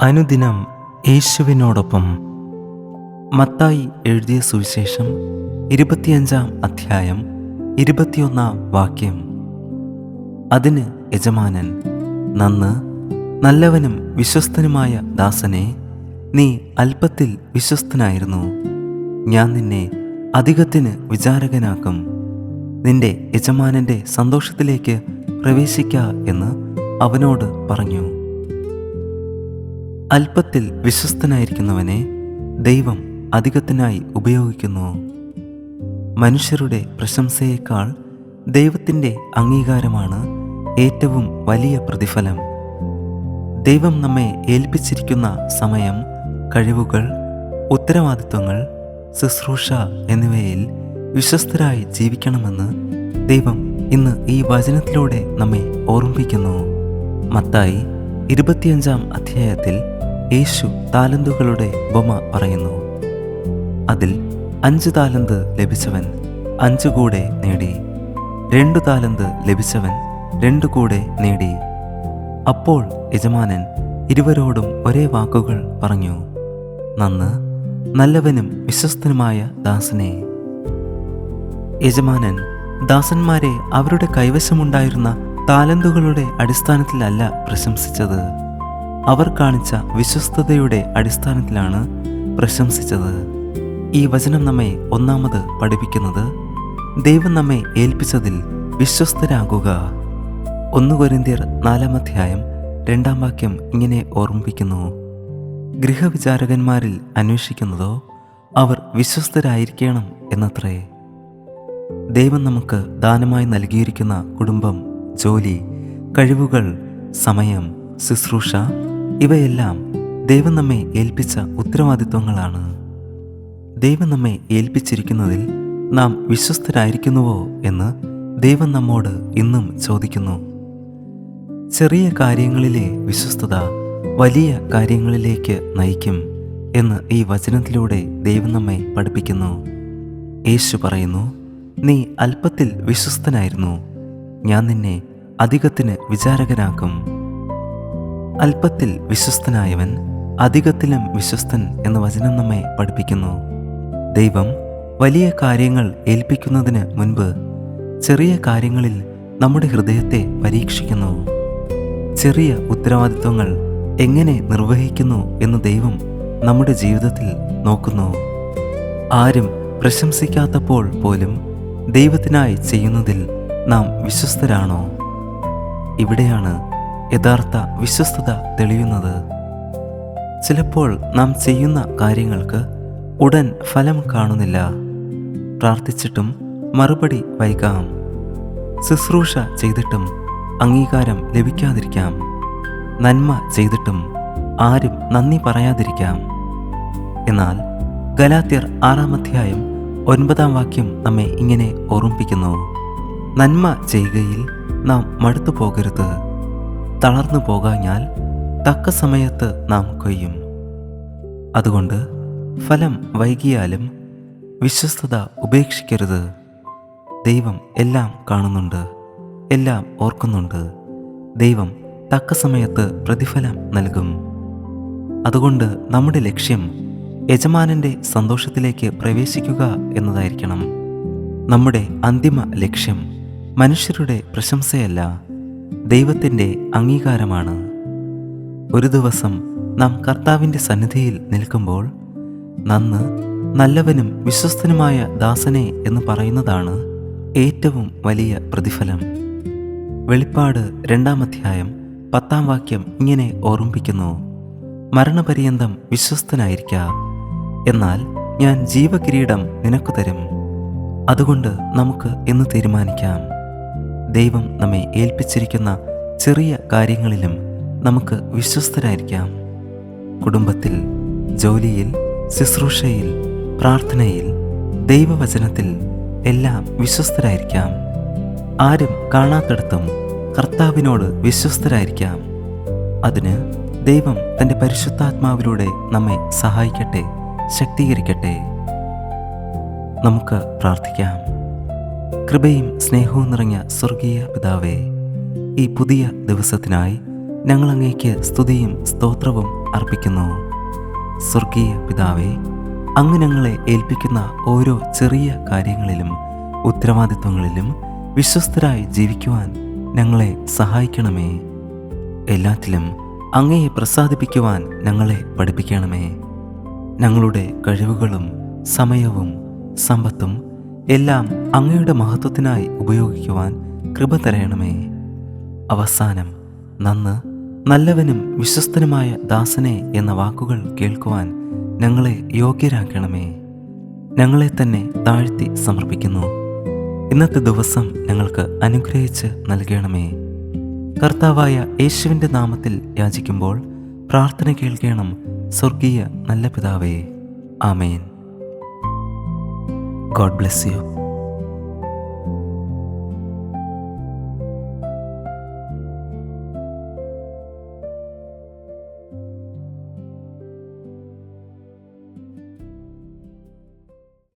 അനുദിനം യേശുവിനോടൊപ്പം. മത്തായി എഴുതിയ സുവിശേഷം 25-ാം അധ്യായം 21-ാം വാക്യം. അതിന് യജമാനൻ, നന്ന് നല്ലവനും വിശ്വസ്തനുമായ ദാസനെ, നീ അല്പത്തിൽ വിശ്വസ്തനായിരുന്നു, ഞാൻ നിന്നെ അധികത്തിന് വിചാരകനാക്കും. നിന്റെ യജമാനന്റെ സന്തോഷത്തിലേക്ക് പ്രവേശിക്ക എന്ന് അവനോട് പറഞ്ഞു. അല്പത്തിൽ വിശ്വസ്തനായിരിക്കുന്നവനെ ദൈവം അധികത്തിനായി ഉപയോഗിക്കുന്നു. മനുഷ്യരുടെ പ്രശംസയേക്കാൾ ദൈവത്തിൻ്റെ അംഗീകാരമാണ് ഏറ്റവും വലിയ പ്രതിഫലം. ദൈവം നമ്മെ ഏൽപ്പിച്ചിരിക്കുന്ന സമയം, കഴിവുകൾ, ഉത്തരവാദിത്വങ്ങൾ, ശുശ്രൂഷ എന്നിവയിൽ വിശ്വസ്തരായി ജീവിക്കണമെന്ന് ദൈവം ഇന്ന് ഈ വചനത്തിലൂടെ നമ്മെ ഓർമ്മിപ്പിക്കുന്നു. മത്തായി 25-ാം അധ്യായത്തിൽ യേശു താലന്തുകളുടെ ഉപമ പറയുന്നു. അതിൽ 5 താലന്ത് ലഭിച്ചവൻ 5 കൂടെ നേടി, 2 താലന്ത് ലഭിച്ചവൻ 2 കൂടെ നേടി. അപ്പോൾ യജമാനൻ ഇരുവരോടും ഒരേ വാക്കുകൾ പറഞ്ഞു, നന്ന് നല്ലവനും വിശ്വസ്തനുമായ ദാസനെ. യജമാനൻ ദാസന്മാരെ അവരുടെ കൈവശമുണ്ടായിരുന്ന താലന്തുകളുടെ അടിസ്ഥാനത്തിലല്ല പ്രശംസിച്ചത്, അവർ കാണിച്ച വിശ്വസ്തതയുടെ അടിസ്ഥാനത്തിലാണ് പ്രശംസിച്ചത്. ഈ വചനം നമ്മെ ഒന്നാമത് പഠിപ്പിക്കുന്നത്, ദൈവം നമ്മെ ഏൽപ്പിച്ചതിൽ വിശ്വസ്തരാകുക. 1 കൊരിന്ത്യർ 4-ാം അധ്യായം 2-ാം വാക്യം ഇങ്ങനെ ഓർമ്മിപ്പിക്കുന്നു, ഗൃഹവിചാരകന്മാരിൽ അന്വേഷിക്കുന്നതോ അവർ വിശ്വസ്തരായിരിക്കണം എന്നത്രേ. ദൈവം നമുക്ക് ദാനമായി നൽകിയിരിക്കുന്ന കുടുംബം, ജോലി, കഴിവുകൾ, സമയം, ശുശ്രൂഷ, ഇവയെല്ലാം ദൈവം നമ്മെ ഏൽപ്പിച്ച ഉത്തരവാദിത്വങ്ങളാണ്. ദൈവം നമ്മെ ഏൽപ്പിച്ചിരിക്കുന്നതിൽ നാം വിശ്വസ്തരായിരിക്കുന്നുവോ എന്ന് ദൈവം നമ്മോട് ഇന്നും ചോദിക്കുന്നു. ചെറിയ കാര്യങ്ങളിലെ വിശ്വസ്തത വലിയ കാര്യങ്ങളിലേക്ക് നയിക്കും എന്ന് ഈ വചനത്തിലൂടെ ദൈവം നമ്മെ പഠിപ്പിക്കുന്നു. യേശു പറയുന്നു, നീ അല്പത്തിൽ വിശ്വസ്തനായിരുന്നു, ഞാൻ നിന്നെ അധികത്തിന് വിചാരകനാക്കും. അല്പത്തിൽ വിശ്വസ്തനായവൻ അധികത്തിലും വിശ്വസ്തൻ എന്ന വചനം നമ്മെ പഠിപ്പിക്കുന്നു. ദൈവം വലിയ കാര്യങ്ങൾ ഏൽപ്പിക്കുന്നതിന് മുൻപ് ചെറിയ കാര്യങ്ങളിൽ നമ്മുടെ ഹൃദയത്തെ പരീക്ഷിക്കുന്നു. ചെറിയ ഉത്തരവാദിത്വങ്ങൾ എങ്ങനെ നിർവഹിക്കുന്നു എന്ന് ദൈവം നമ്മുടെ ജീവിതത്തിൽ നോക്കുന്നു. ആരും പ്രശംസിക്കാത്തപ്പോൾ പോലും ദൈവത്തിനായി ചെയ്യുന്നതിൽ നാം വിശ്വസ്തരാണോ? ഇവിടെയാണ് യഥാർത്ഥ വിശ്വസ്തത തെളിയുന്നത്. ചിലപ്പോൾ നാം ചെയ്യുന്ന കാര്യങ്ങൾക്ക് ഉടൻ ഫലം കാണുന്നില്ല. പ്രാർത്ഥിച്ചിട്ടും മറുപടി വൈകാം. ശുശ്രൂഷ ചെയ്തിട്ടും അംഗീകാരം ലഭിക്കാതിരിക്കാം. നന്മ ചെയ്തിട്ടും ആരും നന്ദി പറയാതിരിക്കാം. എന്നാൽ ഗലാത്യർ 6-ാം അധ്യായം 9-ാം വാക്യം നമ്മെ ഇങ്ങനെ ഓർമ്മിപ്പിക്കുന്നു, നന്മ ചെയ്യുകയിൽ നാം മടുത്തു പോകരുത്, തളർന്നു പോകാഞ്ഞാൽ തക്ക സമയത്ത് നാം കൊയ്യും. അതുകൊണ്ട് ഫലം വൈകിയാലും വിശ്വസ്തത ഉപേക്ഷിക്കരുത്. ദൈവം എല്ലാം കാണുന്നുണ്ട്, എല്ലാം ഓർക്കുന്നുണ്ട്. ദൈവം തക്ക സമയത്ത് പ്രതിഫലം നൽകും. അതുകൊണ്ട് നമ്മുടെ ലക്ഷ്യം യജമാനന്റെ സന്തോഷത്തിലേക്ക് പ്രവേശിക്കുക എന്നതായിരിക്കണം. നമ്മുടെ അന്തിമ ലക്ഷ്യം മനുഷ്യരുടെ പ്രശംസയല്ല, ദൈവത്തിൻ്റെ അംഗീകാരമാണ്. ഒരു ദിവസം നാം കർത്താവിൻ്റെ സന്നിധിയിൽ നിൽക്കുമ്പോൾ നന്ന് നല്ലവനും വിശ്വസ്തനുമായ ദാസനെ എന്ന് പറയുന്നതാണ് ഏറ്റവും വലിയ പ്രതിഫലം. വെളിപ്പാട് 2-ാം അധ്യായം 10-ാം വാക്യം ഇങ്ങനെ ഓർമ്മിപ്പിക്കുന്നു, മരണപര്യന്തം വിശ്വസ്തനായിരിക്ക, എന്നാൽ ഞാൻ ജീവകിരീടം നിനക്ക് തരും. അതുകൊണ്ട് നമുക്ക് എന്ന് തീരുമാനിക്കാം, ദൈവം നമ്മെ ഏൽപ്പിച്ചിരിക്കുന്ന ചെറിയ കാര്യങ്ങളിലും നമുക്ക് വിശ്വസ്തരായിരിക്കാം. കുടുംബത്തിൽ, ജോലിയിൽ, ശുശ്രൂഷയിൽ, പ്രാർത്ഥനയിൽ, ദൈവവചനത്തിൽ എല്ലാം വിശ്വസ്തരായിരിക്കാം. ആരും കാണാത്തിടത്തും കർത്താവിനോട് വിശ്വസ്തരായിരിക്കാം. അതിന് ദൈവം തൻ്റെ പരിശുദ്ധാത്മാവിലൂടെ നമ്മെ സഹായിക്കട്ടെ, ശക്തീകരിക്കട്ടെ. നമുക്ക് പ്രാർത്ഥിക്കാം. കൃപയും സ്നേഹവും നിറഞ്ഞ സ്വർഗീയ പിതാവേ, ഈ പുതിയ ദിവസത്തിനായി ഞങ്ങൾ അങ്ങേക്ക് സ്തുതിയും സ്തോത്രവും അർപ്പിക്കുന്നു. സ്വർഗീയ പിതാവേ, അങ്ങ് ഞങ്ങളെ ഏൽപ്പിക്കുന്ന ഓരോ ചെറിയ കാര്യങ്ങളിലും ഉത്തരവാദിത്വങ്ങളിലും വിശ്വസ്തരായി ജീവിക്കുവാൻ ഞങ്ങളെ സഹായിക്കണമേ. എല്ലാറ്റിലും അങ്ങയെ പ്രസാദിപ്പിക്കുവാൻ ഞങ്ങളെ പഠിപ്പിക്കണമേ. ഞങ്ങളുടെ കഴിവുകളും സമയവും സമ്പത്തും എല്ലാം അങ്ങയുടെ മഹത്വത്തിനായി ഉപയോഗിക്കുവാൻ കൃപ തരയണമേ. അവസാനം നന്ന്, നല്ലവനും വിശ്വസ്തനുമായ ദാസനെ എന്ന വാക്കുകൾ കേൾക്കുവാൻ ഞങ്ങളെ യോഗ്യരാക്കണമേ. ഞങ്ങളെ തന്നെ താഴ്ത്തി സമർപ്പിക്കുന്നു. ഇന്നത്തെ ദിവസം ഞങ്ങൾക്ക് അനുഗ്രഹിച്ച് നൽകണമേ. കർത്താവായ യേശുവിൻ്റെ നാമത്തിൽ യാചിക്കുമ്പോൾ പ്രാർത്ഥന കേൾക്കണം സ്വർഗീയ നല്ല പിതാവേ. ആമേൻ. God bless U.